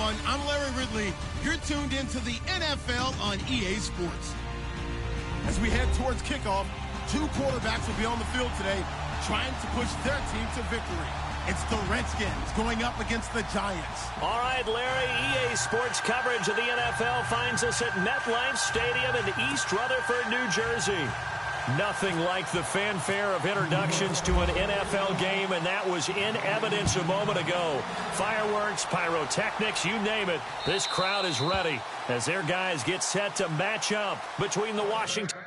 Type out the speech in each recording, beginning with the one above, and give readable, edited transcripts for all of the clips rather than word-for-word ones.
everyone. I'm Larry Ridley. You're tuned into the NFL on EA Sports. As we head towards kickoff, two quarterbacks will be on the field today trying to push their team to victory. It's the Redskins going up against the Giants. All right, Larry, EA Sports coverage of the NFL finds us at MetLife Stadium in East Rutherford, New Jersey. Nothing like the fanfare of introductions to an NFL game, and that was in evidence a moment ago. Fireworks, pyrotechnics, you name it. This crowd is ready as their guys get set to match up between the Washington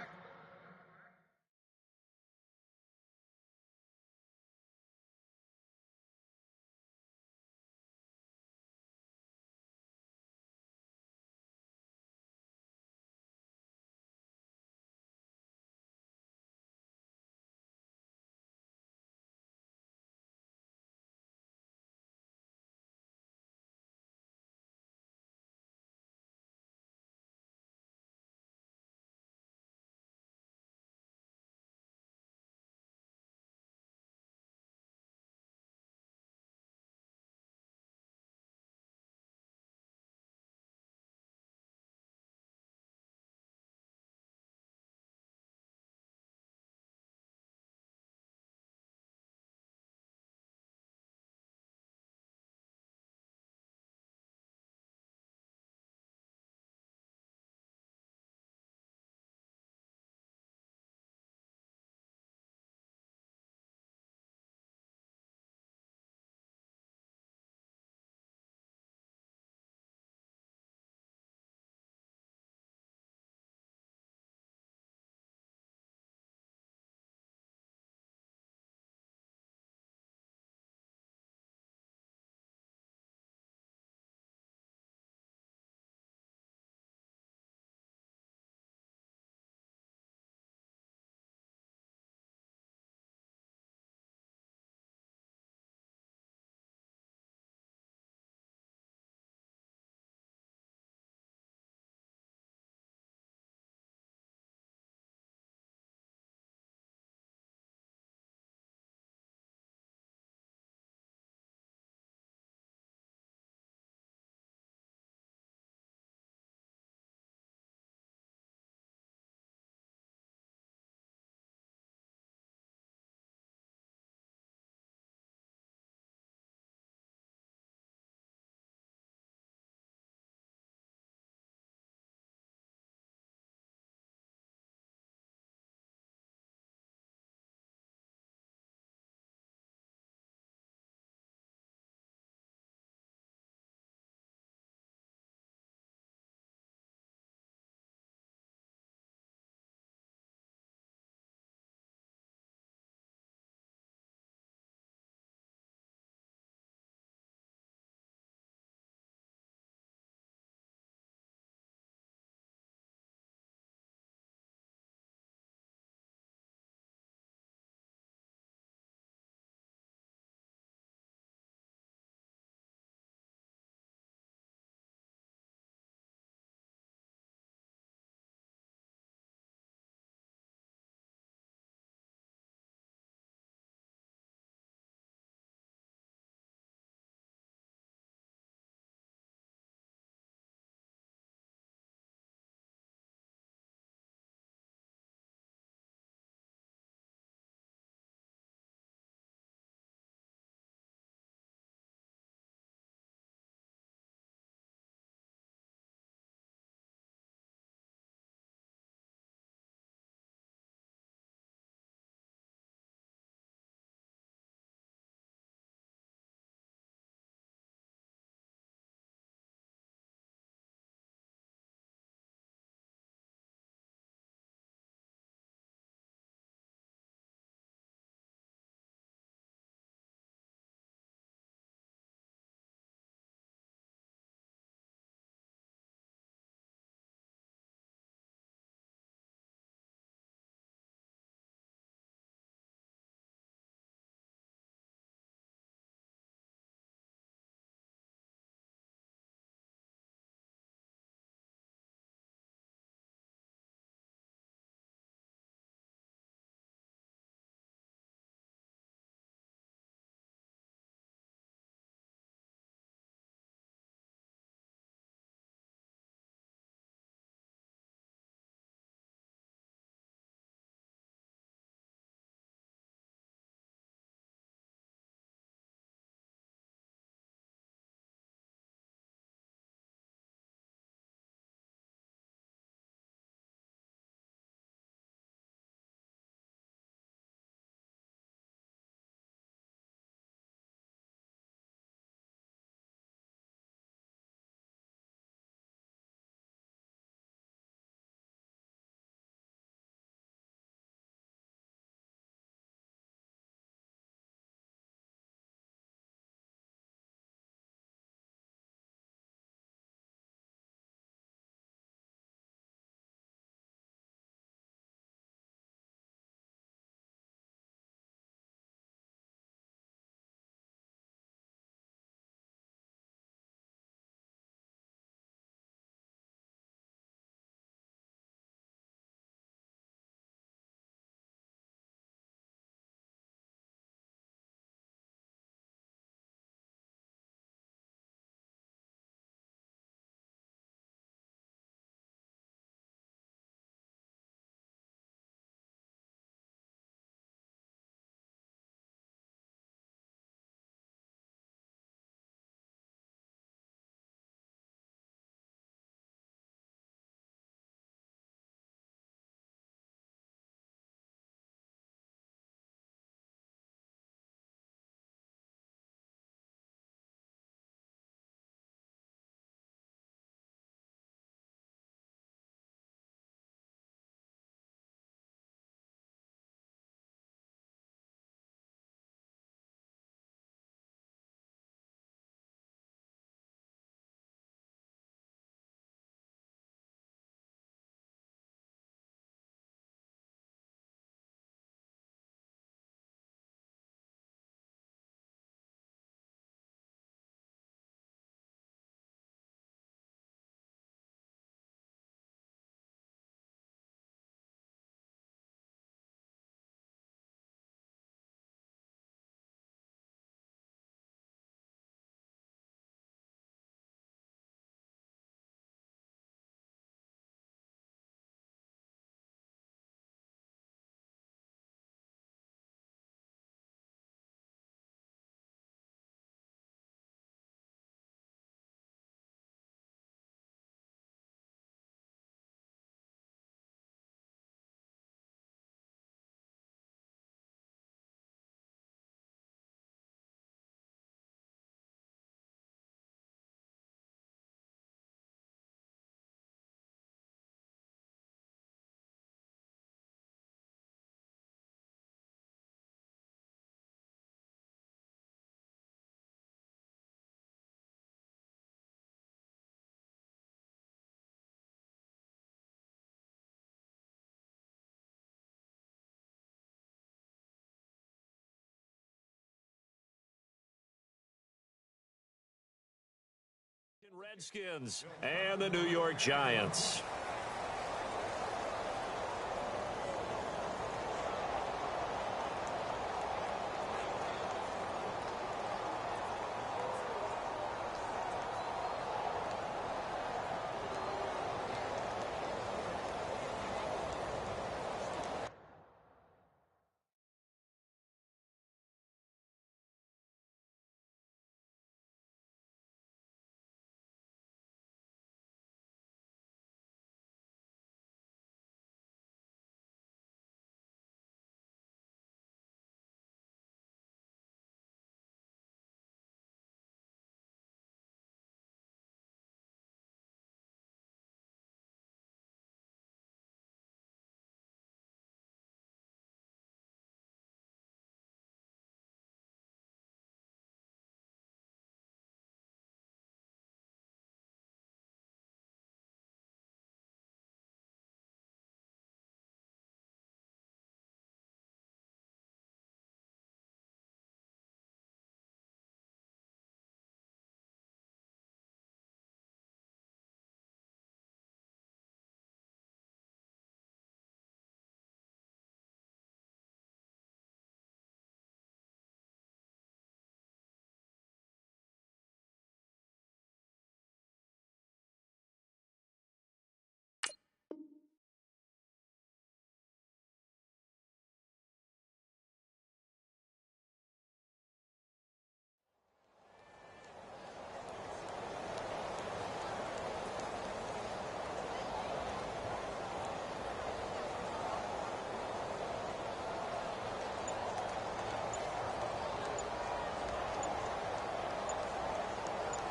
Redskins and the New York Giants.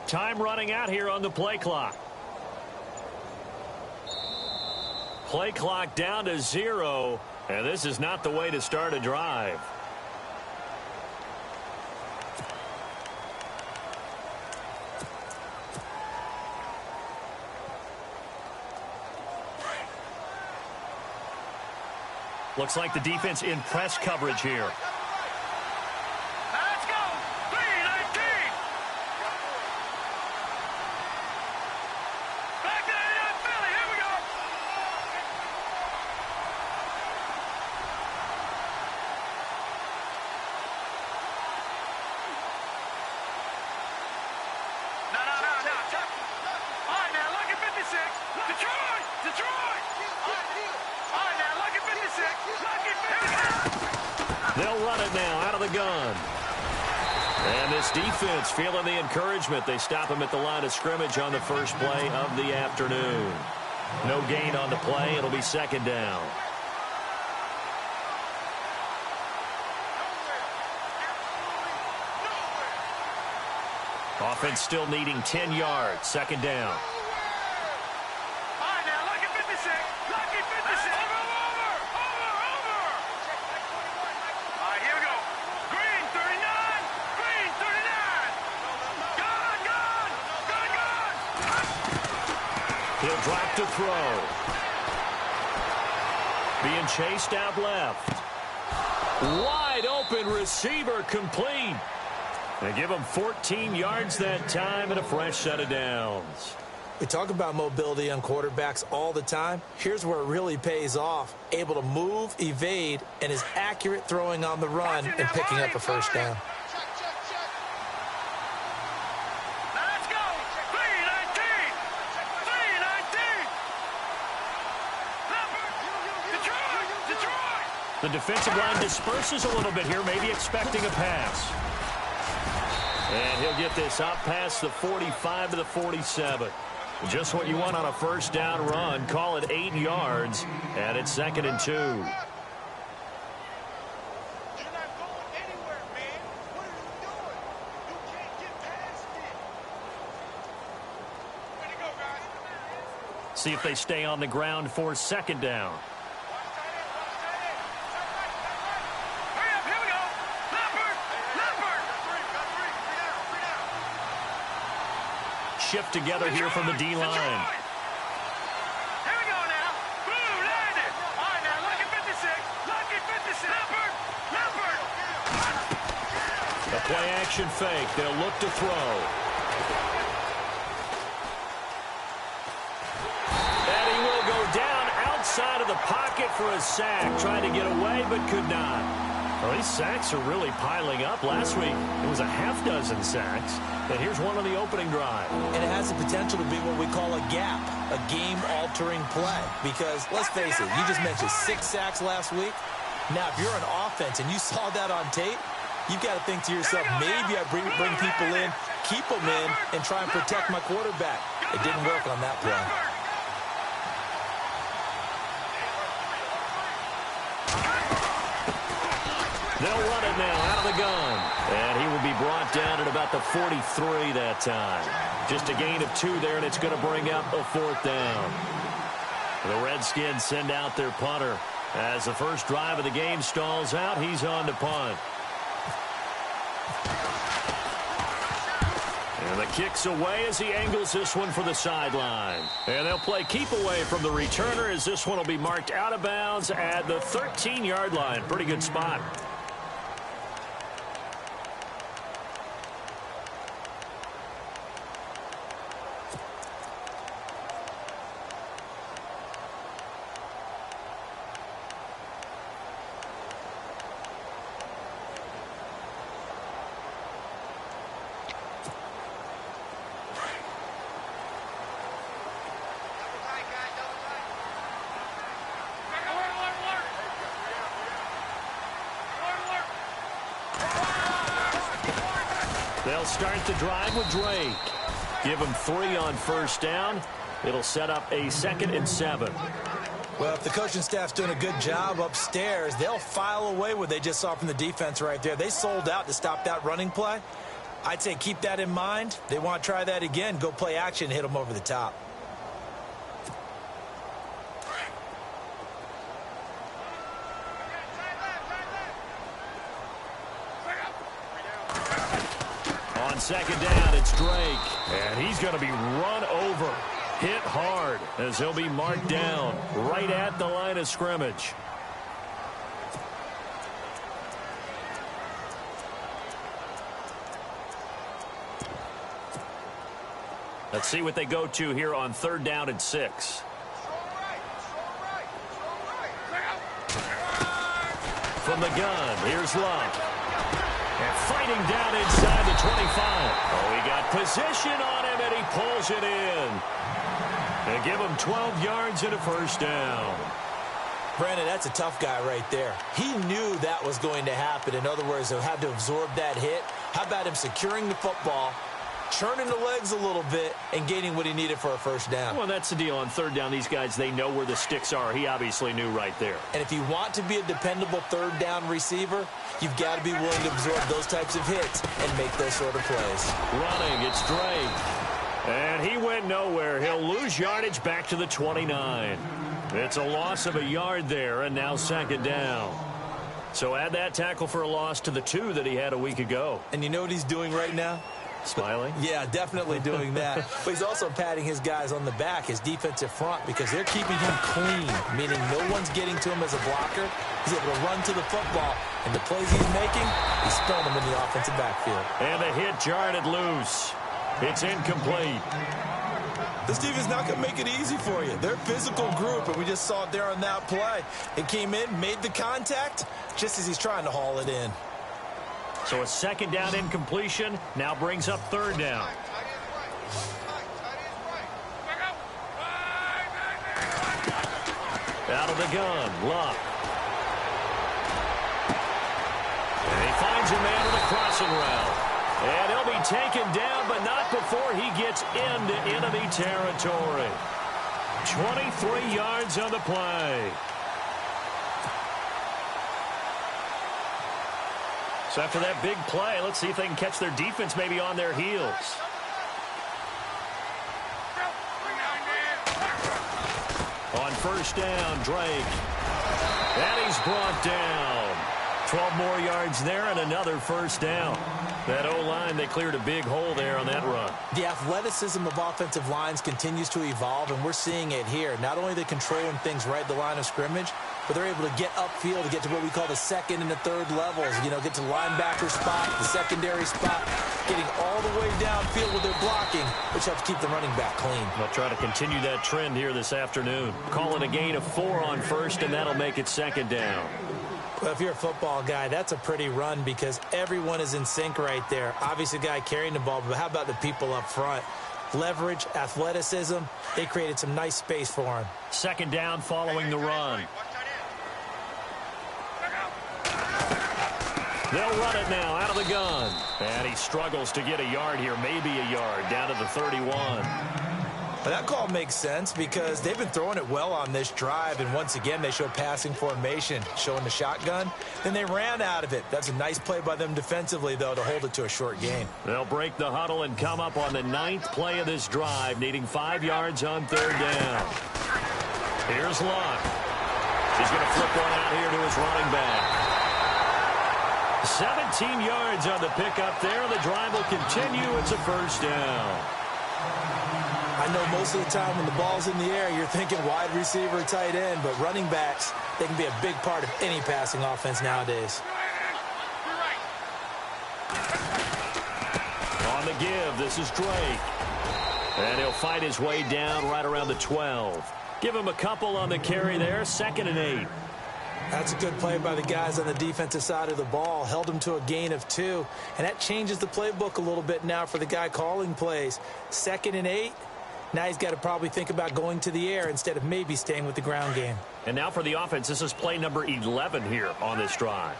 Time running out here on the play clock. Play clock down to 0, and this is not the way to start a drive. Looks like the defense in press coverage here. They'll run it now out of the gun. And this defense feeling the encouragement. They stop him at the line of scrimmage on the first play of the afternoon. No gain on the play. It'll be second down. Offense still needing 10 yards. Second down. He'll drop to throw. Being chased out left. Wide open receiver complete. They give him 14 yards that time and a fresh set of downs. We talk about mobility on quarterbacks all the time. Here's where it really pays off. Able to move, evade, and is accurate throwing on the run and picking up a first down. The defensive line disperses a little bit here, maybe expecting a pass. And he'll get this out past the 45 to the 47. Just what you want on a first down run. Call it 8 yards, and it's 2nd and 2. You're not going anywhere, man. What are you doing? You can't get past me. Way to go, guys. See if they stay on the ground for second down. Shift together here from the D-line. Here we go now. Boom, landed. All right, now, lucky 56. Lucky 56. Leopard. A play-action fake. They'll look to throw. inside of the pocket for a sack. Trying to get away, but could not. Well, these sacks are really piling up. Last week, it was a half dozen sacks. And here's one on the opening drive. And it has the potential to be what we call a gap, a game-altering play. Because, let's face it, you just mentioned 6 sacks last week. Now, if you're on offense and you saw that on tape, you've got to think to yourself, maybe I bring people in, keep them in, and try and protect my quarterback. It didn't work on that play. They'll run it now out of the gun. And he will be brought down at about the 43 that time. Just a gain of 2 there, and it's going to bring up a 4th down. The Redskins send out their punter. As the first drive of the game stalls out, he's on to punt. And the kick's away as he angles this one for the sideline. And they'll play keep away from the returner as this one will be marked out of bounds at the 13-yard line. Pretty good spot. They'll start the drive with Drake. Give him 3 on first down. It'll set up a 2nd and 7. Well, if the coaching staff's doing a good job upstairs, they'll file away what they just saw from the defense right there. They sold out to stop that running play. I'd say keep that in mind. They want to try that again. Go play action, hit them over the top. On second down, it's Drake. And he's going to be run over. Hit hard as he'll be marked down right at the line of scrimmage. Let's see what they go to here on 3rd down and 6. From the gun, here's Love. And fighting down inside the 25. Oh, he got position on him, and he pulls it in. They give him 12 yards and a first down. Brandon, that's a tough guy right there. He knew that was going to happen. In other words, he'll have to absorb that hit. How about him securing the football, churning the legs a little bit, and gaining what he needed for a first down? Well, that's the deal. On 3rd down, these guys, they know where the sticks are. He obviously knew right there. And if you want to be a dependable 3rd down receiver, you've got to be willing to absorb those types of hits and make those sort of plays. Running, it's Drake. And he went nowhere. He'll lose yardage back to the 29. It's a loss of a yard there, and now 2nd down. So add that tackle for a loss to the 2 that he had a week ago. And you know what he's doing right now? Smiling? Yeah, definitely doing that. But he's also patting his guys on the back, his defensive front, because they're keeping him clean, meaning no one's getting to him as a blocker. He's able to run to the football, and the plays he's making, he's throwing them in the offensive backfield. And the hit jarred it loose. It's incomplete. This defense not going to make it easy for you. They're a physical group, and we just saw it there on that play. It came in, made the contact, just as he's trying to haul it in. So a 2nd down incompletion now brings up 3rd down. Out of the gun, Luck. And he finds a man with a crossing route. And he'll be taken down, but not before he gets into enemy territory. 23 yards on the play. So after that big play, let's see if they can catch their defense maybe on their heels. On 1st down, Drake. And he's brought down. 12 more yards there and another first down. That O-line, they cleared a big hole there on that run. The athleticism of offensive lines continues to evolve, and we're seeing it here. Not only are they controlling things right at the line of scrimmage, but they're able to get upfield to get to what we call the second and the third levels. You know, get to linebacker spot, the secondary spot, getting all the way downfield with their blocking, which helps keep the running back clean. They'll try to continue that trend here this afternoon. Calling a gain of 4 on first, and that'll make it second down. Well, if you're a football guy, that's a pretty run because everyone is in sync right there. Obviously, the guy carrying the ball, but how about the people up front? Leverage, athleticism, they created some nice space for him. Second down following the run. They'll run it now out of the gun. And he struggles to get a yard here, maybe a yard, down to the 31. But that call makes sense because they've been throwing it well on this drive, and once again they show passing formation, showing the shotgun. Then they ran out of it. That's a nice play by them defensively, though, to hold it to a short gain. They'll break the huddle and come up on the 9th play of this drive, needing 5 yards on third down. Here's Luck. He's going to flip one out here to his running back. 17 yards on the pickup there. The drive will continue. It's a first down. I know most of the time when the ball's in the air, you're thinking wide receiver, tight end, but running backs, they can be a big part of any passing offense nowadays. On the give, this is Drake. And he'll fight his way down right around the 12. Give him a couple on the carry there, 2nd and 8. That's a good play by the guys on the defensive side of the ball. Held him to a gain of 2, and that changes the playbook a little bit now for the guy calling plays. 2nd and 8. Now he's got to probably think about going to the air instead of maybe staying with the ground game. And now for the offense, this is play number 11 here on this drive.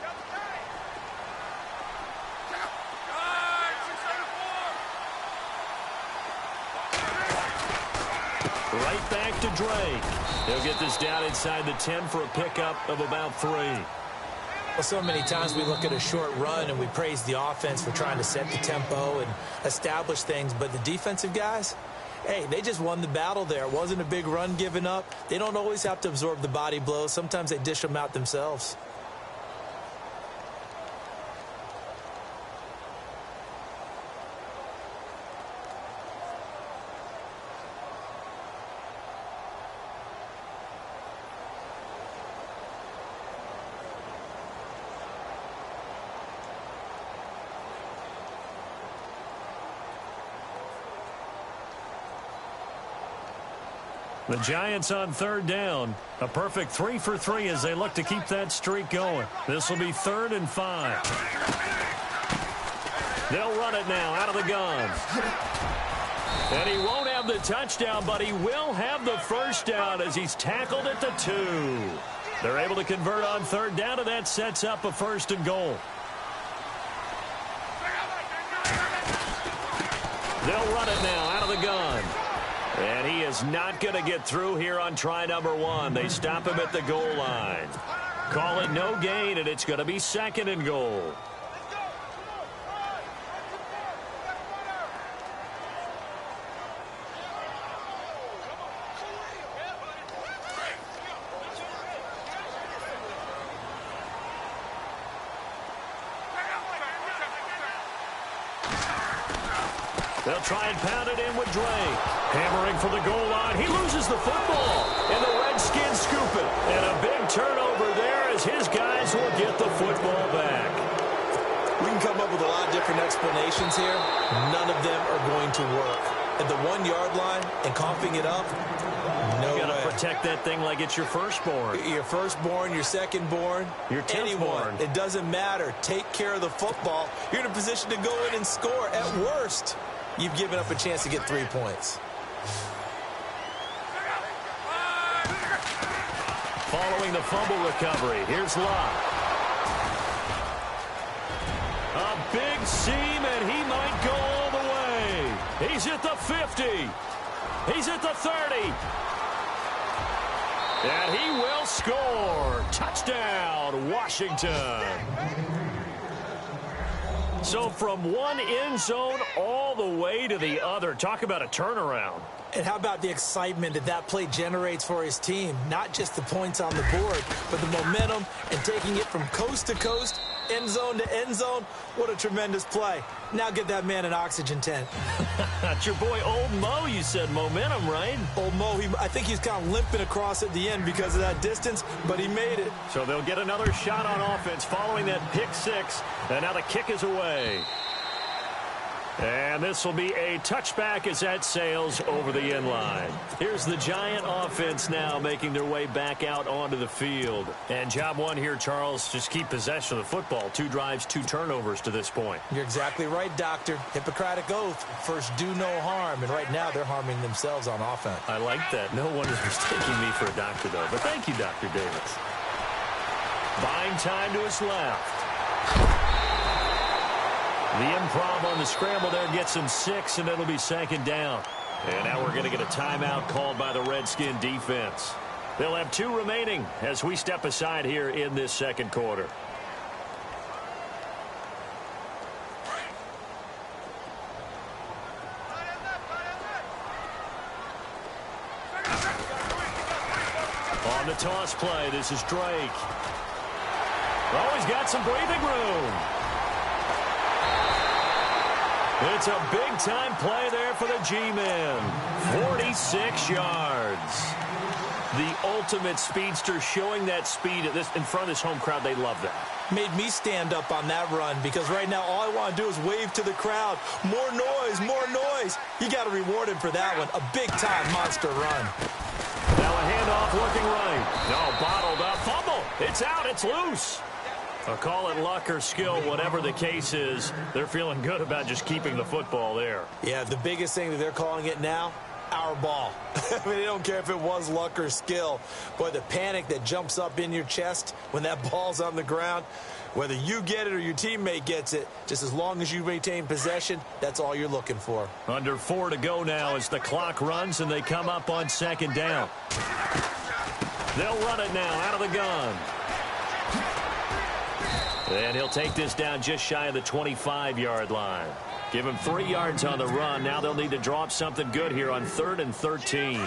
Right back to Drake. He'll get this down inside the 10 for a pickup of about 3. Well, so many times we look at a short run and we praise the offense for trying to set the tempo and establish things, but the defensive guys, hey, they just won the battle there. It wasn't a big run given up. They don't always have to absorb the body blows. Sometimes they dish them out themselves. The Giants on third down. A perfect 3 for 3 as they look to keep that streak going. This will be 3rd and 5. They'll run it now out of the gun. And he won't have the touchdown, but he will have the first down as he's tackled at the 2. They're able to convert on third down, and that sets up a 1st and goal. They'll run it now out of the gun. And he is not going to get through here on try number 1. They stop him at the goal line. Call it no gain, and it's going to be 2nd and goal. They'll try and pound it in with Drake. Hammering for the goal line. He loses the football. And the Redskins scoop it. And a big turnover there as his guys will get the football back. We can come up with a lot of different explanations here. None of them are going to work. At the 1-yard line and coughing it up, no way. You got to protect that thing like it's your firstborn. Your firstborn, your secondborn, your anyone. It doesn't matter. Take care of the football. You're in a position to go in and score. At worst, you've given up a chance to get 3 points. Following the fumble recovery, here's Locke. A big seam, and he might go all the way. He's at the 50. He's at the 30. And he will score. Touchdown, Washington. So from one end zone all the way to the other. Talk about a turnaround. And how about the excitement that that play generates for his team? Not just the points on the board, but the momentum and taking it from coast to coast end zone to end zone. What a tremendous play. Now get that man an oxygen tent. That's your boy Old Mo, you said. Momentum, right? Old Mo, I think he's kind of limping across at the end because of that distance, but he made it. So they'll get another shot on offense following that pick six, and now the kick is away. And this will be a touchback as that sails over the end line. Here's the Giant offense now making their way back out onto the field. And job one here, Charles, just keep possession of the football. 2 drives, 2 turnovers to this point. You're exactly right, Doctor. Hippocratic oath. First, do no harm. And right now, they're harming themselves on offense. I like that. No one is mistaking me for a doctor, though. But thank you, Dr. Davis. Buying time to his left. The improv on the scramble there gets him 6, and it'll be 2nd down. And now we're going to get a timeout called by the Redskin defense. They'll have 2 remaining as we step aside here in this 2nd quarter. On the toss play, this is Drake. Oh, he's got some breathing room. It's a big-time play there for the G-Men. 46 yards. The ultimate speedster showing that speed in front of this home crowd. They love that. Made me stand up on that run because right now all I want to do is wave to the crowd. More noise, more noise. You got to reward him for that one. A big-time monster run. Now a handoff looking right. No, bottled up. Fumble. It's out. It's loose. I'll call it luck or skill, whatever the case is. They're feeling good about just keeping the football there. Yeah, the biggest thing that they're calling it now, our ball. I mean, they don't care if it was luck or skill. Boy, the panic that jumps up in your chest when that ball's on the ground, whether you get it or your teammate gets it, just as long as you maintain possession, that's all you're looking for. Under 4 to go now as the clock runs and they come up on 2nd down. They'll run it now out of the gun. And he'll take this down just shy of the 25-yard line. Give him 3 yards on the run. Now they'll need to draw up something good here on 3rd and 13.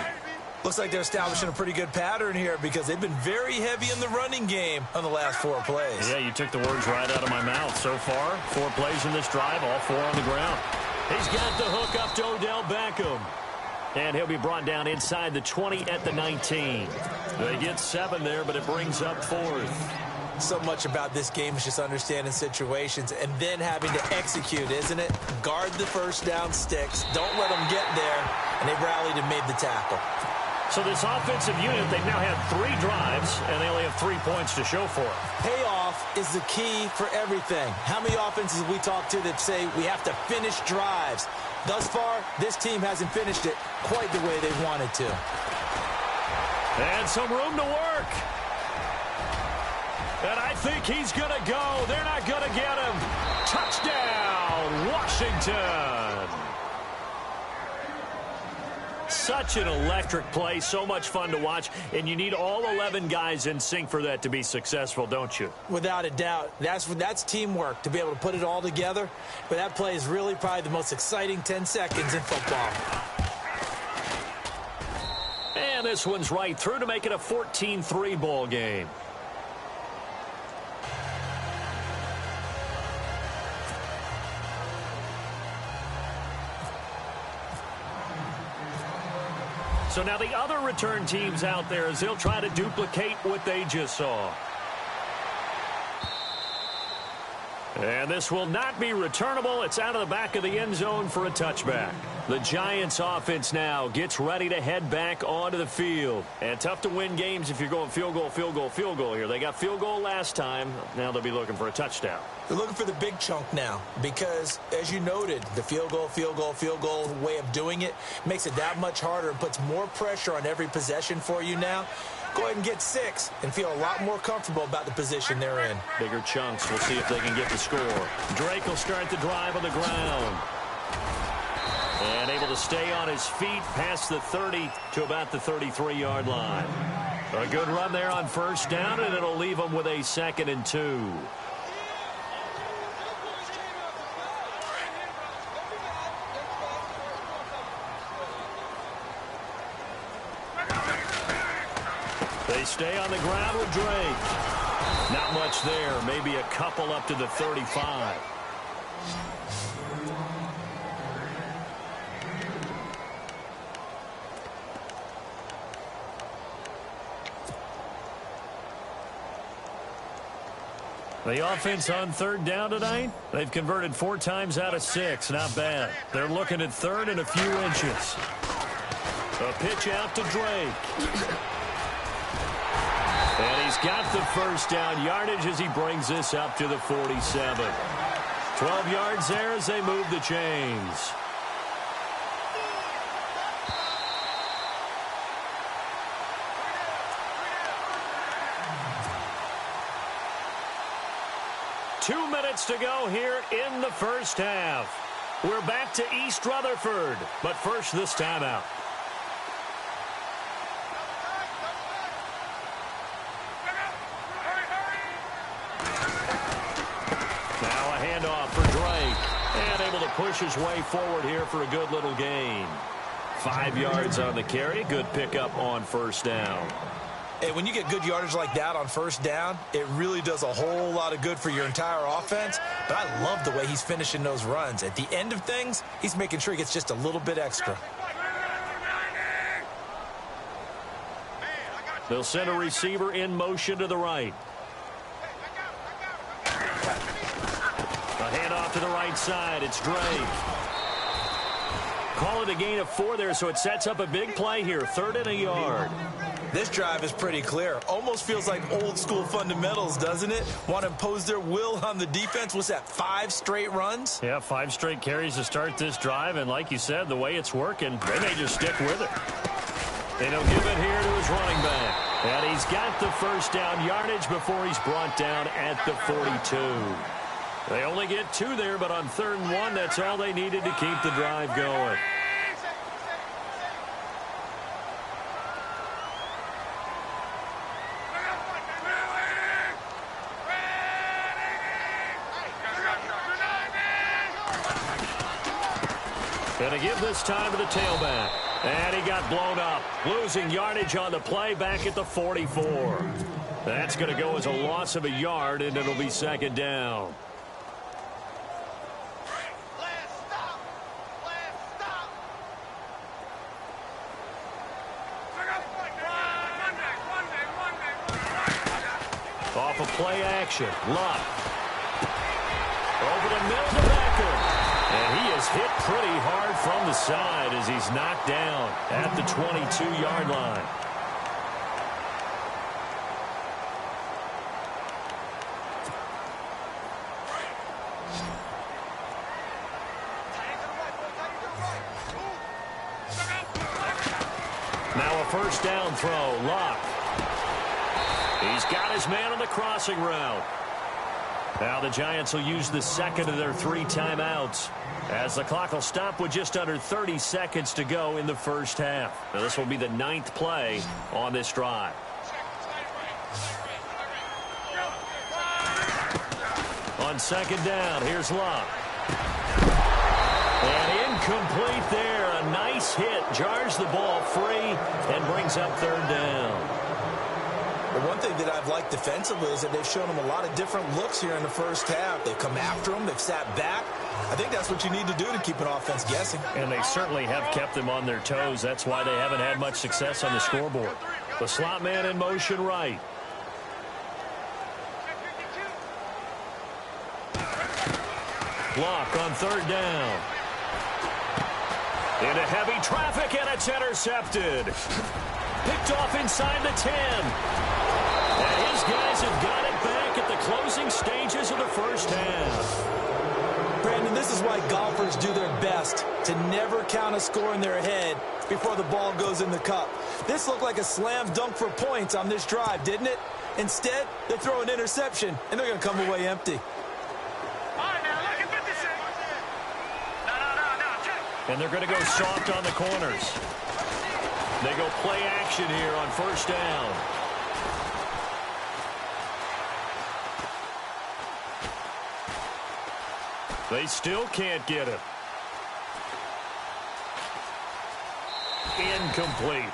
Looks like they're establishing a pretty good pattern here because they've been very heavy in the running game on the last 4 plays. Yeah, you took the words right out of my mouth. So far, 4 plays in this drive, all 4 on the ground. He's got the hook up to Odell Beckham. And he'll be brought down inside the 20 at the 19. They get 7 there, but it brings up 4th. So much about this game is just understanding situations and then having to execute, isn't it? Guard the first down sticks. Don't let them get there. And they rallied and made the tackle. So this offensive unit, they've now had 3 drives, and they only have 3 points to show for it. Payoff is the key for everything. How many offenses have we talked to that say we have to finish drives? Thus far, this team hasn't finished it quite the way they wanted to. And some room to work. And I think he's going to go. They're not going to get him. Touchdown, Washington. Such an electric play, so much fun to watch, and you need all 11 guys in sync for that to be successful, don't you? Without a doubt. That's teamwork, to be able to put it all together. But that play is really probably the most exciting 10 seconds in football. And this one's right through to make it a 14-3 ball game. So now the other return teams out there as they'll try to duplicate what they just saw. And this will not be returnable. It's out of the back of the end zone for a touchback. The Giants offense now gets ready to head back onto the field. And tough to win games if you're going field goal, field goal, field goal here. They got field goal last time. Now they'll be looking for a touchdown. They're looking for the big chunk now because, as you noted, the field goal, field goal, field goal way of doing it makes it that much harder and puts more pressure on every possession for you now. Go ahead and get 6 and feel a lot more comfortable about the position they're in. Bigger chunks. We'll see if they can get the score. Drake will start the drive on the ground. And able to stay on his feet past the 30 to about the 33-yard line. A good run there on first down, and it'll leave them with a 2nd and 2. They stay on the ground with Drake. Not much there. Maybe a couple up to the 35. The offense on third down tonight, they've converted 4 times out of 6. Not bad. They're looking at third and a few inches. A pitch out to Drake. And he's got the first down yardage as he brings this up to the 47. 12 yards there as they move the chains. Two minutes to go here in the first half. We're back to East Rutherford, but first this timeout. Now a handoff for Drake, and able to push his way forward here for a good little gain. 5 yards on the carry, good pickup on first down. Hey, when you get good yardage like that on first down, it really does a whole lot of good for your entire offense. But I love the way he's finishing those runs. At the end of things, he's making sure he gets just a little bit extra. They'll send a receiver in motion to the right. A handoff to the right side. It's Drake. Call it a gain of 4 there, so it sets up a big play here. 3rd and a yard. This drive is pretty clear. Almost feels like old school fundamentals, doesn't it? Want to impose their will on the defense. What's that, 5 straight runs? Yeah, 5 straight carries to start this drive. And like you said, the way it's working, they may just stick with it. And he'll give it here to his running back. And he's got the first down yardage before he's brought down at the 42. They only get 2 there, but on 3rd and 1, that's all they needed to keep the drive going. Going to give this time to the tailback. And he got blown up. Losing yardage on the play back at the 44. That's going to go as a loss of a yard, and it'll be 2nd down. Off of play action. Luck. Over the middle to Becker. And he is hit pretty hard from the side as he's knocked down at the 22-yard line. Now a first down throw. Luck. He's got his man on the crossing route. Now the Giants will use the 2nd of their 3 timeouts as the clock will stop with just under 30 seconds to go in the first half. Now this will be the 9th play on this drive. On 2nd down, here's Luck. And incomplete there. A nice hit. Jars the ball free and brings up 3rd down. The one thing that I've liked defensively is that they've shown him a lot of different looks here in the first half. They've come after him. They've sat back. I think that's what you need to do to keep an offense guessing. And they certainly have kept them on their toes. That's why they haven't had much success on the scoreboard. The slot man in motion right. Block on 3rd down. Into heavy traffic, and it's intercepted. Picked off inside the 10. And his guys have got it back at the closing stages of the first half. Brandon, this is why golfers do their best to never count a score in their head before the ball goes in the cup. This looked like a slam dunk for points on this drive, didn't it? Instead, they throw an interception, and they're going to come away empty. And they're going to go soft on the corners. They go play action here on first down. They still can't get it. Incomplete.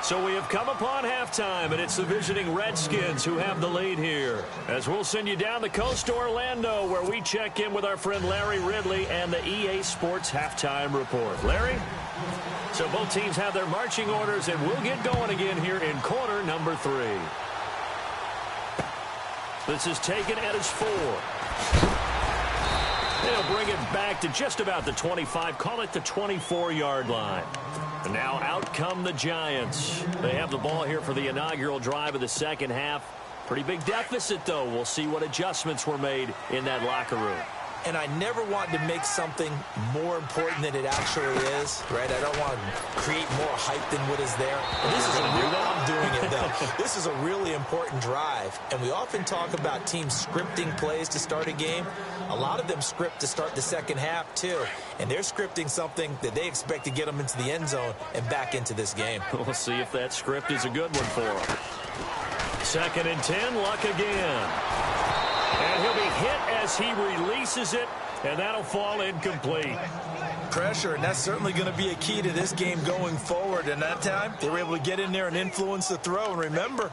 So we have come upon halftime, and it's the visiting Redskins who have the lead here. As we'll send you down the coast to Orlando, where we check in with our friend Larry Ridley and the EA Sports Halftime Report. Larry? So both teams have their marching orders, and we'll get going again here in quarter number 3. This is taken at his 4. They'll bring it back to just about the 25, call it the 24-yard line. And now out come the Giants. They have the ball here for the inaugural drive of the second half. Pretty big deficit, though. We'll see what adjustments were made in that locker room. And I never want to make something more important than it actually is, right? I don't want to create more hype than what is there. This is I'm doing it, though. This is a really important drive. And we often talk about teams scripting plays to start a game. A lot of them script to start the second half, too. And they're scripting something that they expect to get them into the end zone and back into this game. We'll see if that script is a good one for them. 2nd and 10, Luck again. And he'll be hit as he releases it, and that'll fall incomplete. Pressure, and that's certainly going to be a key to this game going forward. And that time, they were able to get in there and influence the throw. And remember,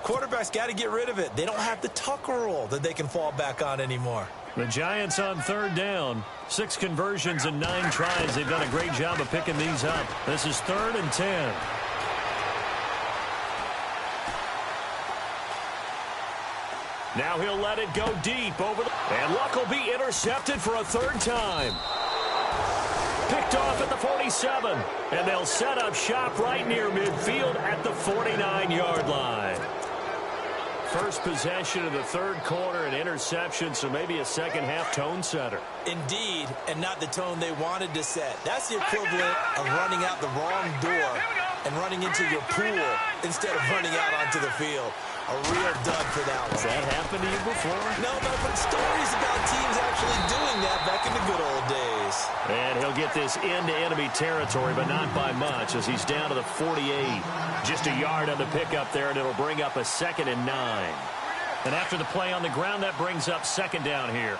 quarterbacks got to get rid of it. They don't have the Tucker rule that they can fall back on anymore. The Giants on 3rd down. 6 conversions and 9 tries. They've done a great job of picking these up. This is 3rd and 10. Now he'll let it go deep over the... And Luck will be intercepted for a 3rd time. Picked off at the 47. And they'll set up shop right near midfield at the 49-yard line. First possession of the 3rd quarter, an interception, so maybe a second-half tone setter. Indeed, and not the tone they wanted to set. That's the equivalent of running out the wrong door and running into your pool instead of running out onto the field. A real dud for that one. Has that happened to you before? No, but I've heard stories about teams actually doing that back in the good old days. And he'll get this into enemy territory, but not by much, as he's down to the 48. Just a yard on the pickup there, and it'll bring up a 2nd and 9. And after the play on the ground, that brings up 2nd down here.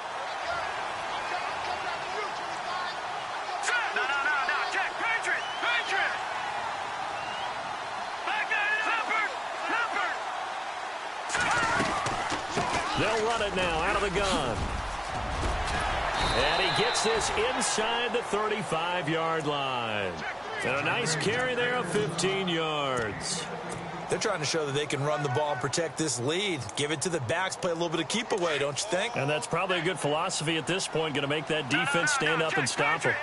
They'll run it now out of the gun. And he gets this inside the 35-yard line. And a nice carry there of 15 yards. They're trying to show that they can run the ball and protect this lead. Give it to the backs, play a little bit of keep away, don't you think? And that's probably a good philosophy at this point, going to make that defense stand up and stop them.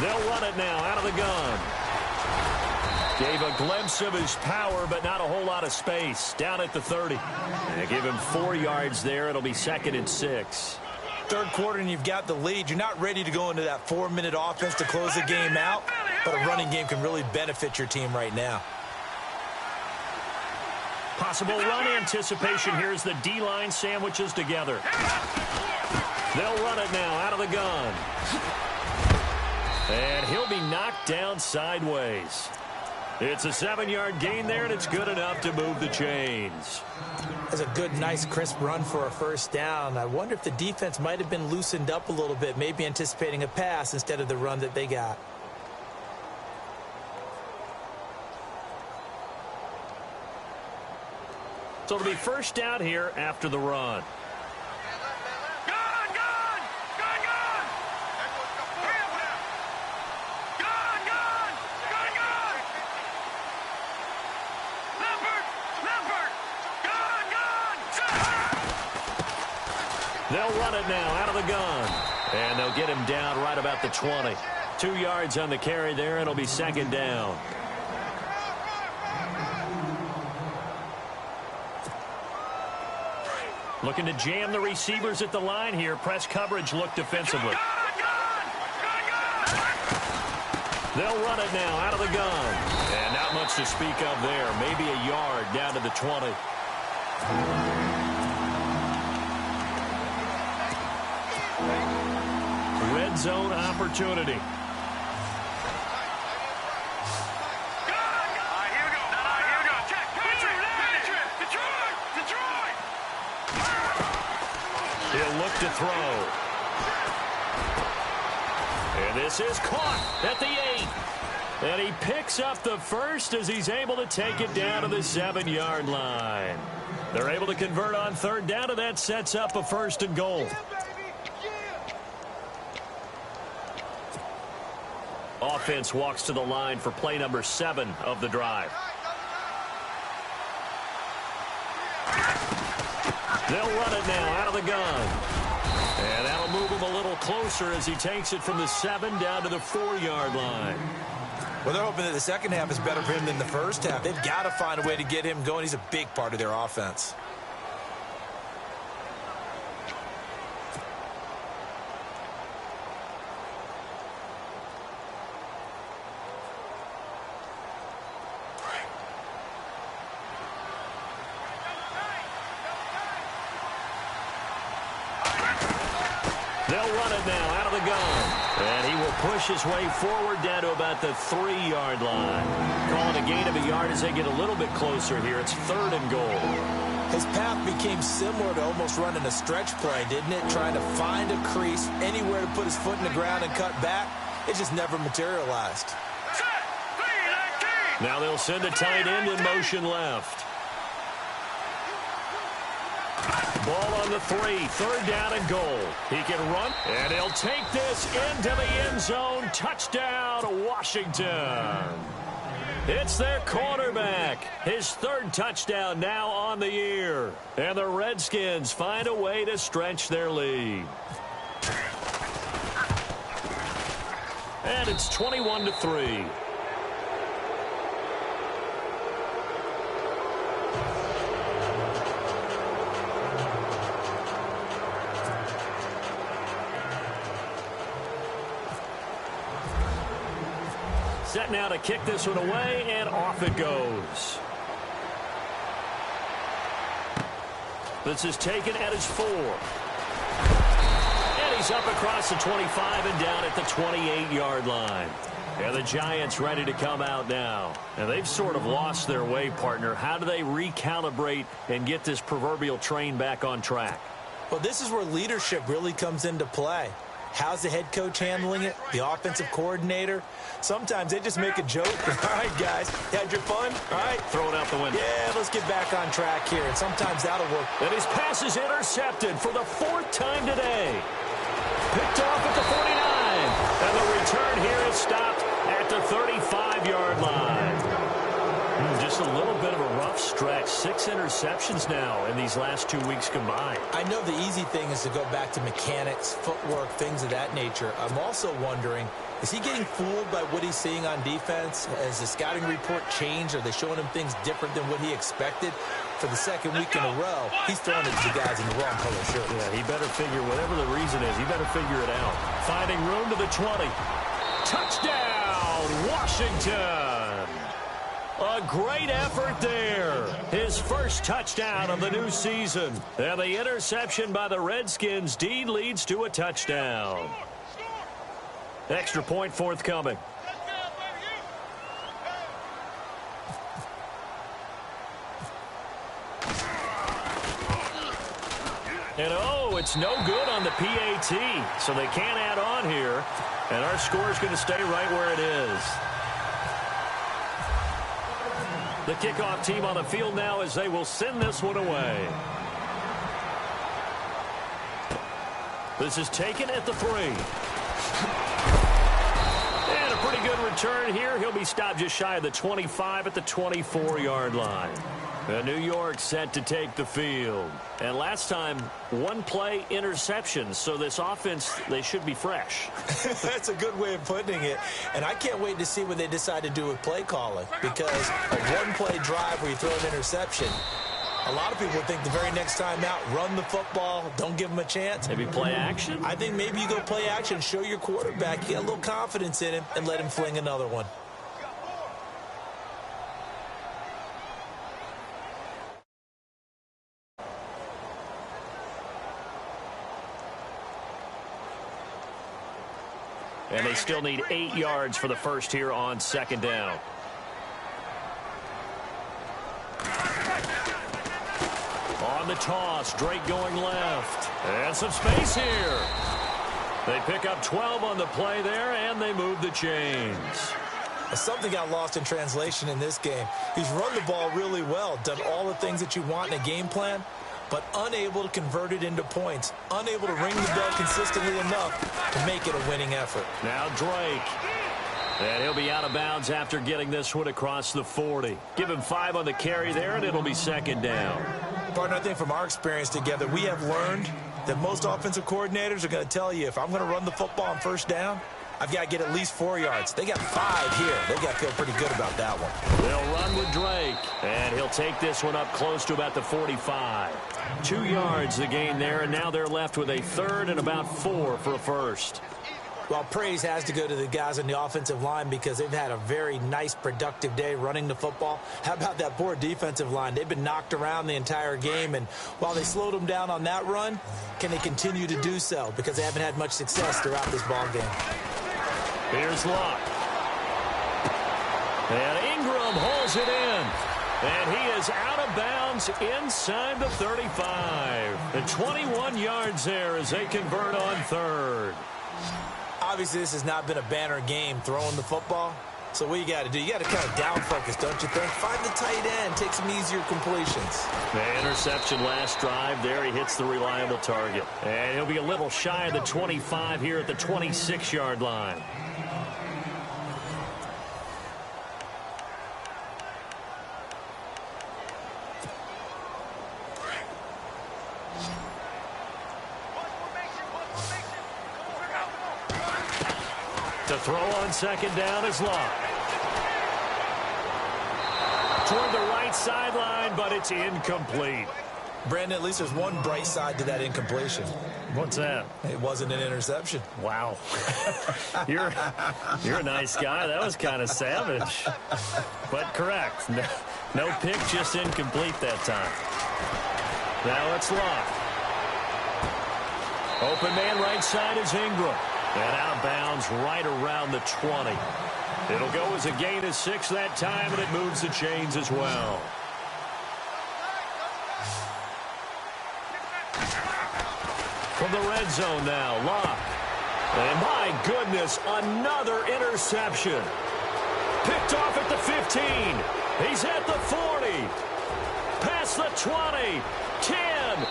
They'll run it now out of the gun. Gave a glimpse of his power, but not a whole lot of space. Down at the 30. And give him 4 yards there. It'll be 2nd and 6. 3rd quarter, and you've got the lead. You're not ready to go into that 4-minute offense to close the game out, but a running game can really benefit your team right now. Possible run anticipation here as the D-line sandwiches together. They'll run it now out of the gun. And he'll be knocked down sideways. It's a 7-yard gain there, and it's good enough to move the chains. That's a good, nice, crisp run for a 1st down. I wonder if the defense might have been loosened up a little bit, maybe anticipating a pass instead of the run that they got. So it'll be 1st down here after the run. They'll run it now out of the gun. And they'll get him down right about the 20. 2 yards on the carry there, and it'll be 2nd down. Looking to jam the receivers at the line here. Press coverage look defensively. They'll run it now out of the gun. And not much to speak of there. Maybe a yard down to the 20. Red zone opportunity. He'll look to throw. And this is caught at the 8. And he picks up the first as he's able to take it down to the 7-yard line. They're able to convert on third down, and that sets up a 1st and goal. Offense walks to the line for play number 7 of the drive. They'll run it now out of the gun. And that'll move him a little closer as he takes it from the 7 down to the 4-yard line. Well, they're hoping that the second half is better for him than the first half. They've got to find a way to get him going. He's a big part of their offense. They'll run it now out of the gun. And he will push his way forward down to about the 3-yard line. Calling a gain of a yard as they get a little bit closer here. It's 3rd and goal. His path became similar to almost running a stretch play, didn't it? Trying to find a crease, anywhere to put his foot in the ground and cut back. It just never materialized. Now they'll send a tight end in motion left. Ball on the 3, 3rd down and goal. He can run, and he'll take this into the end zone. Touchdown, Washington. It's their quarterback. His 3rd touchdown now on the year. And the Redskins find a way to stretch their lead. And it's 21-3. Set now to kick this one away, and off it goes. This is taken at his 4. And he's up across the 25 and down at the 28-yard line. And the Giants ready to come out now. And they've sort of lost their way, partner. How do they recalibrate and get this proverbial train back on track? Well, this is where leadership really comes into play. How's the head coach handling it? The offensive coordinator? Sometimes they just make a joke. All right, guys, had your fun? All right. Throw it out the window. Yeah, let's get back on track here, and sometimes that'll work. And his pass is intercepted for the 4th time today. Picked off at the 49. And the return here is stopped at the 35-yard line. Just a little bit of a rough stretch. 6 interceptions now in these last 2 weeks combined. I know the easy thing is to go back to mechanics, footwork, things of that nature. I'm also wondering, is he getting fooled by what he's seeing on defense? Has the scouting report changed? Are they showing him things different than what he expected? For the 2nd week in a row, he's throwing it to the guys in the wrong color shirts. Yeah, he better figure, whatever the reason is, he better figure it out. Finding room to the 20. Touchdown, Washington! A great effort there. His first touchdown of the new season. And the interception by the Redskins D leads to a touchdown. Extra point forthcoming. And oh, it's no good on the PAT. So they can't add on here. And our score is going to stay right where it is. The kickoff team on the field now as they will send this one away. This is taken at the 3. And a pretty good return here. He'll be stopped just shy of the 25 at the 24-yard line. New York set to take the field. And last time, 1-play interception. So this offense, they should be fresh. That's a good way of putting it. And I can't wait to see what they decide to do with play calling. Because a 1-play drive where you throw an interception, a lot of people think the very next time out, run the football, don't give them a chance. Maybe play action? I think maybe you go play action, show your quarterback, you get a little confidence in him, and let him fling another one. And they still need 8 yards for the first here on 2nd down. On the toss, Drake going left. And some space here. They pick up 12 on the play there, and they move the chains. Something got lost in translation in this game. He's run the ball really well, done all the things that you want in a game plan, but unable to convert it into points, unable to ring the bell consistently enough to make it a winning effort. Now Drake. And he'll be out of bounds after getting this one across the 40. Give him 5 on the carry there, and it'll be second down. Partner, I think from our experience together, we have learned that most offensive coordinators are going to tell you, if I'm going to run the football on first down, I've got to get at least 4 yards. They got 5 here. They've got to feel pretty good about that one. They'll run with Drake, and he'll take this one up close to about the 45. 2 yards the gain there, and now they're left with a third and about 4 for a first. Well, praise has to go to the guys on the offensive line because they've had a very nice, productive day running the football. How about that poor defensive line? They've been knocked around the entire game, and while they slowed them down on that run, can they continue to do so? Because they haven't had much success throughout this ball game. Here's Luck. And Ingram holds it in. And he is out of bounds inside the 35. And 21 yards there as they convert on third. Obviously, this has not been a banner game throwing the football. So what you got to do, you got to kind of down focus, don't you think? Find the tight end, take some easier completions. The interception last drive there. He hits the reliable target. And he'll be a little shy of the 25 here at the 26-yard line. To throw on second down is Luck. Toward the right sideline, but it's incomplete. Brandon, at least there's one bright side to that incompletion. What's that? It wasn't an interception. Wow. You're a nice guy. That was kind of savage. But correct. No pick, just incomplete that time. Now it's Luck. Open man right side is Ingram. And out of bounds right around the 20. It'll go as a gain of 6 that time, and it moves the chains as well. From the red zone now, Luck. And my goodness, another interception. Picked off at the 15. He's at the 40. Past the 20. 10.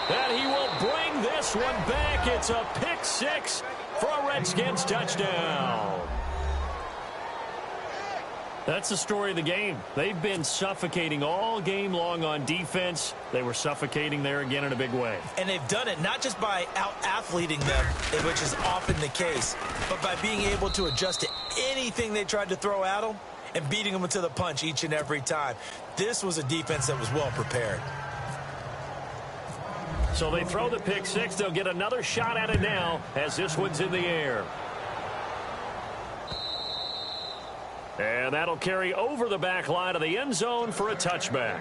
And he will bring this one back. It's a pick 6 for a Redskins touchdown. That's the story of the game. They've been suffocating all game long on defense. They were suffocating there again in a big way. And they've done it not just by out-athleting them, which is often the case, but by being able to adjust to anything they tried to throw at them and beating them to the punch each and every time. This was a defense that was well prepared. So they throw the pick 6. They'll get another shot at it now as this one's in the air. And that'll carry over the back line of the end zone for a touchback.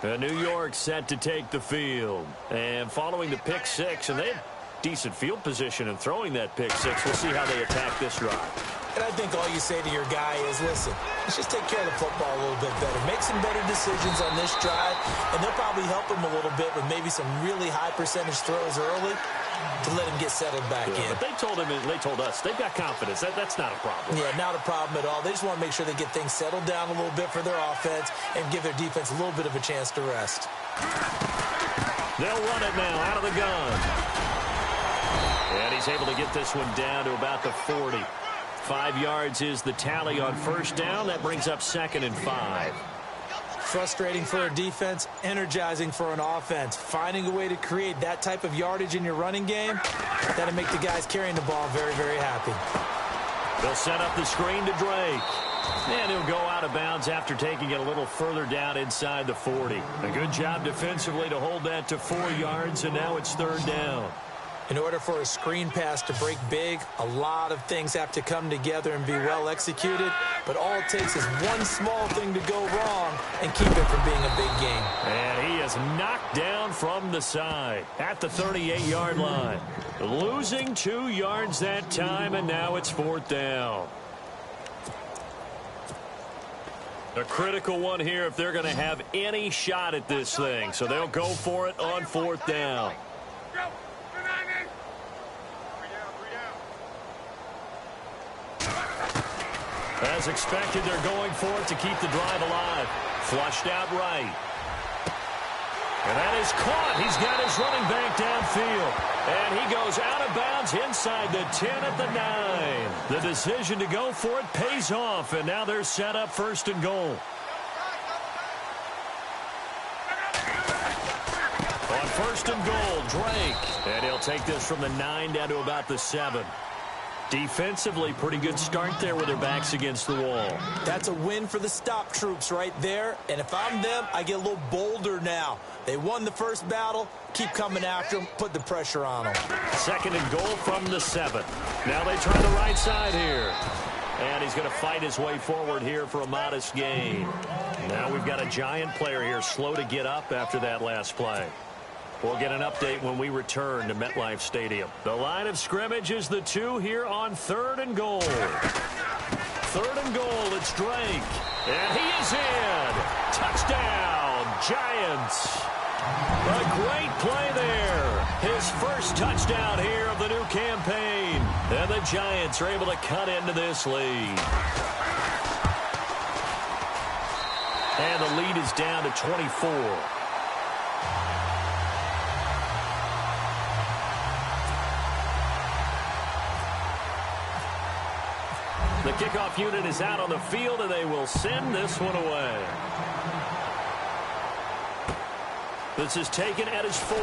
New York set to take the field. And following the pick 6, and they had decent field position in throwing that pick 6. We'll see how they attack this drive. And I think all you say to your guy is, listen, let's just take care of the football a little bit better. Make some better decisions on this drive, and they'll probably help him a little bit with maybe some really high percentage throws early to let him get settled back in. But they told him, and they told us, they've got confidence. That's not a problem. Yeah, not a problem at all. They just want to make sure they get things settled down a little bit for their offense and give their defense a little bit of a chance to rest. They'll run it now out of the gun. And he's able to get this one down to about the 40. 5 yards is the tally on first down. That brings up 2nd and 5. Frustrating for a defense, energizing for an offense. Finding a way to create that type of yardage in your running game, that'll make the guys carrying the ball very, very happy. They'll set up the screen to Drake. And he'll go out of bounds after taking it a little further down inside the 40. A good job defensively to hold that to 4 yards, and now it's 3rd down. In order for a screen pass to break big, a lot of things have to come together and be well executed. But all it takes is one small thing to go wrong and keep it from being a big game. And he is knocked down from the side at the 38-yard line. Losing 2 yards that time, and now it's 4th down. A critical one here if they're going to have any shot at this thing. So they'll go for it on 4th down. As expected, they're going for it to keep the drive alive. Flushed out right. And that is caught. He's got his running back downfield. And he goes out of bounds inside the 10 at the 9. The decision to go for it pays off. And now they're set up 1st and goal. On 1st and goal, Drake. And he'll take this from the 9 down to about the 7. Defensively, pretty good start there with their backs against the wall. That's a win for the stop troops right there. And if I'm them, I get a little bolder now. They won the first battle. Keep coming after them. Put the pressure on them. 2nd and goal from the 7. Now they try the right side here. And he's going to fight his way forward here for a modest gain. Now we've got a giant player here slow to get up after that last play. We'll get an update when we return to MetLife Stadium. The line of scrimmage is the 2 here on 3rd and goal. 3rd and goal, it's Drake. And he is in. Touchdown, Giants. A great play there. His first touchdown here of the new campaign. And the Giants are able to cut into this lead. And the lead is down to 24. The kickoff unit is out on the field, and they will send this one away. This is taken at his 4.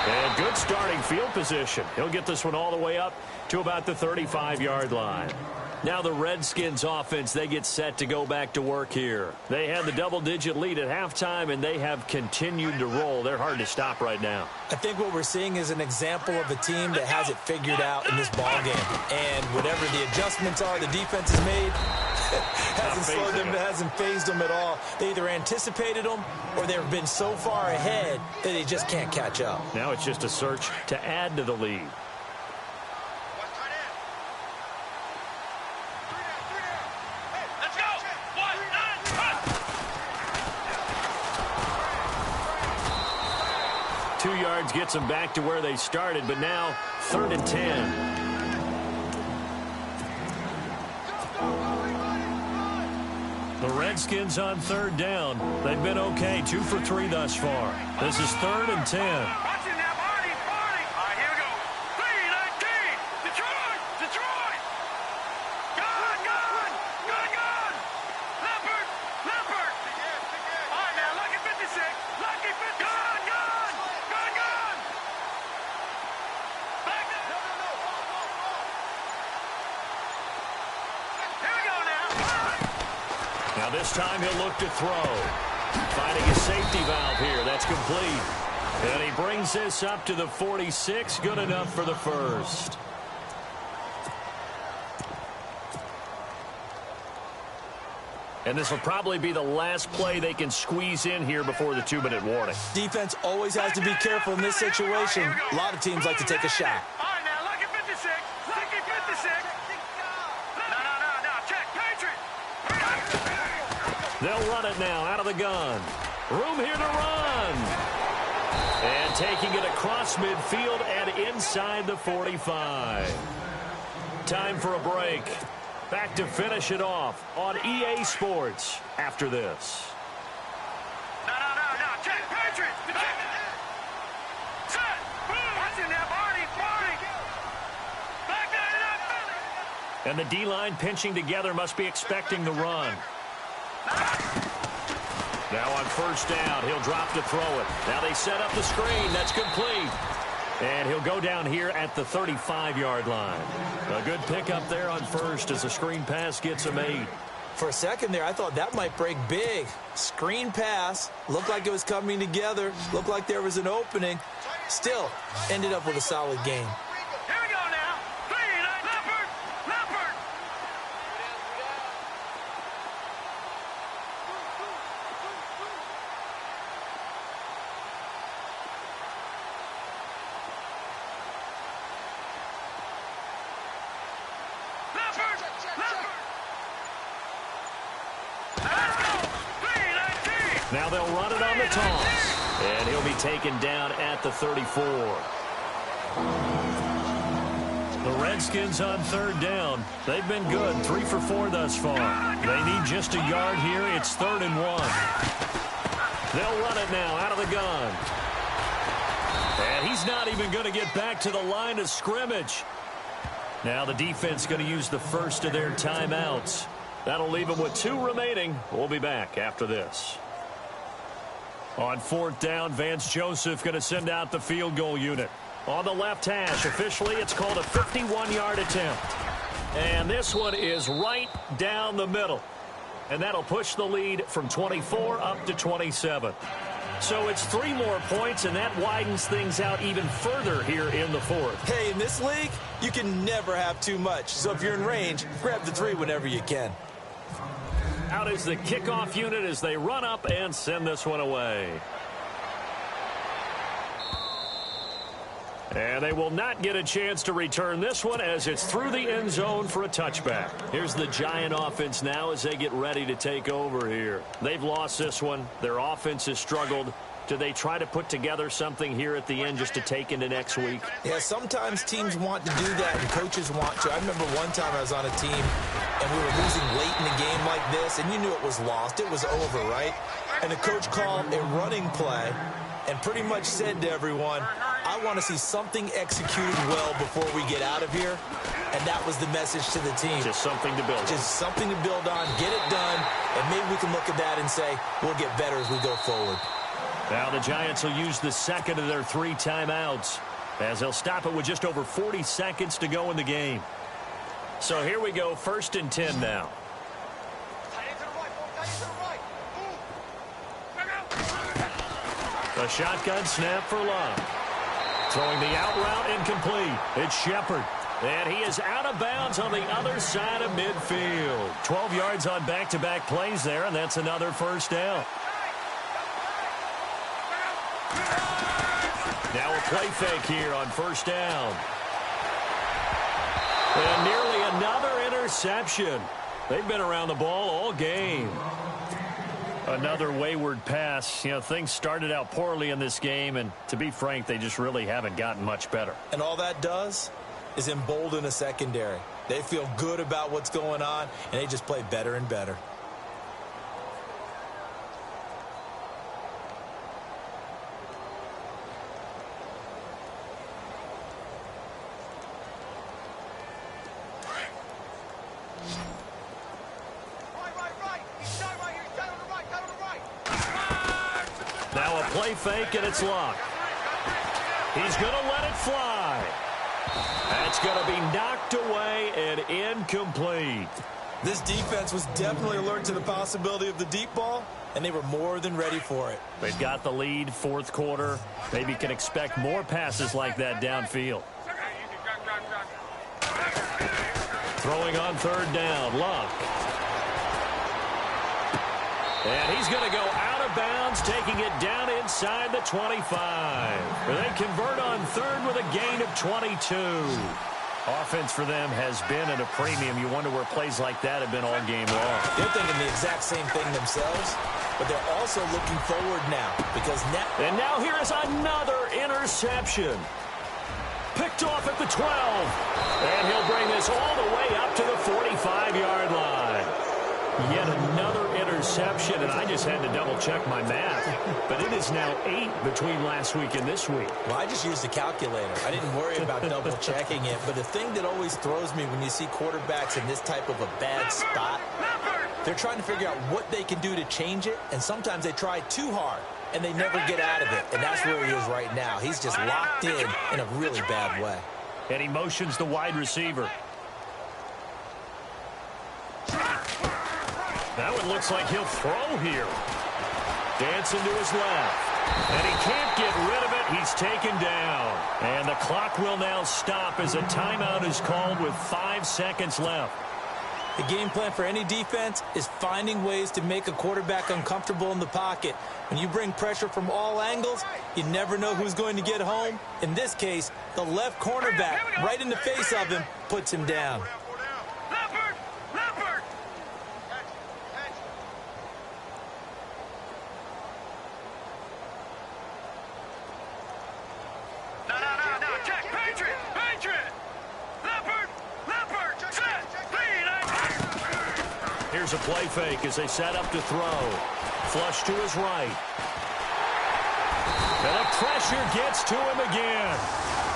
And good starting field position. He'll get this one all the way up to about the 35-yard line. Now the Redskins offense, they get set to go back to work here. They had the double-digit lead at halftime, and they have continued to roll. They're hard to stop right now. I think what we're seeing is an example of a team that has it figured out in this ballgame. And whatever the adjustments are the defense has made, hasn't slowed them, hasn't phased them at all. They either anticipated them or they've been so far ahead that they just can't catch up. Now it's just a search to add to the lead. Gets them back to where they started, but now 3rd and 10. The Redskins on 3rd down. They've been okay, 2 for 3 thus far. This is 3rd and 10. Now this time he'll look to throw. Finding a safety valve here. That's complete. And he brings this up to the 46. Good enough for the first. And this will probably be the last play they can squeeze in here before the 2-minute warning. Defense always has to be careful in this situation. A lot of teams like to take a shot. They'll run it now out of the gun. Room here to run. And taking it across midfield and inside the 45. Time for a break. Back to finish it off on EA Sports after this. No. Check, Patriot. Set. Watch in there, Barney. Back there. And the D-line pinching together must be expecting the run. Now on 1st down, he'll drop to throw it. Now they set up the screen. That's complete. And he'll go down here at the 35-yard line. A good pickup there on 1st as the screen pass gets him 8. For a second there, I thought that might break big. Screen pass. Looked like it was coming together. Looked like there was an opening. Still, ended up with a solid game. Here we go now. 3, Leopard. Now they'll run it on the toss. And he'll be taken down at the 34. The Redskins on third down. They've been good, 3 for 4 thus far. They need just a yard here. It's 3rd and 1. They'll run it now out of the gun. And he's not even going to get back to the line of scrimmage. Now the defense going to use the first of their timeouts. That'll leave them with 2 remaining. We'll be back after this. On 4th down, Vance Joseph going to send out the field goal unit. On the left hash, officially, it's called a 51-yard attempt. And this one is right down the middle. And that'll push the lead from 24 up to 27. So it's 3 more points, and that widens things out even further here in the 4th. Hey, in this league, you can never have too much. So if you're in range, grab the 3 whenever you can. Out is the kickoff unit as they run up and send this one away. And they will not get a chance to return this one as it's through the end zone for a touchback. Here's the Giant offense now as they get ready to take over here. They've lost this one. Their offense has struggled. Do they try to put together something here at the end just to take into next week? Yeah, sometimes teams want to do that and coaches want to. I remember one time I was on a team and we were losing late in a game like this, and you knew it was lost. It was over, right? And the coach called a running play and pretty much said to everyone, I want to see something executed well before we get out of here. And that was the message to the team. Just something to build on. Just something to build on, get it done, and maybe we can look at that and say, we'll get better as we go forward. Now the Giants will use the second of their 3 timeouts as they'll stop it with just over 40 seconds to go in the game. So here we go, 1st and 10 now. A shotgun snap for Love. Throwing the out route incomplete. It's Shepard. And he is out of bounds on the other side of midfield. 12 yards on back-to-back plays there, and that's another 1st down. Now a play fake here on 1st down. And nearly another interception. They've been around the ball all game. Another wayward pass. You know, things started out poorly in this game, and to be frank, they just really haven't gotten much better. And all that does is embolden a secondary. They feel good about what's going on, and they just play better and better. Now a play fake, and it's locked. He's going to let it fly. That's going to be knocked away and incomplete. This defense was definitely alert to the possibility of the deep ball, and they were more than ready for it. They've got the lead, 4th quarter. Maybe can expect more passes like that downfield. Throwing on 3rd down, Luck. And he's going to go out of bounds, taking it down inside the 25. They convert on 3rd with a gain of 22. Offense for them has been at a premium. You wonder where plays like that have been all game long. They're thinking the exact same thing themselves, but they're also looking forward now because now. And now here is another interception. Picked off at the 12. And he'll bring this all the way up to the 45-yard line. Yet another interception, and I just had to double-check my math. But it is now 8 between last week and this week. Well, I just used the calculator. I didn't worry about double-checking it. But the thing that always throws me when you see quarterbacks in this type of a bad spot, they're trying to figure out what they can do to change it, and sometimes they try too hard, and they never get out of it. And that's where he is right now. He's just locked in a really bad way. And he motions the wide receiver. That one looks like he'll throw here. Dancing to his left. And he can't get rid of it. He's taken down. And the clock will now stop as a timeout is called with 5 seconds left. The game plan for any defense is finding ways to make a quarterback uncomfortable in the pocket. When you bring pressure from all angles, you never know who's going to get home. In this case, the left cornerback, right in the face of him, puts him down. Here's a play fake as they set up to throw. Flush to his right. And the pressure gets to him again.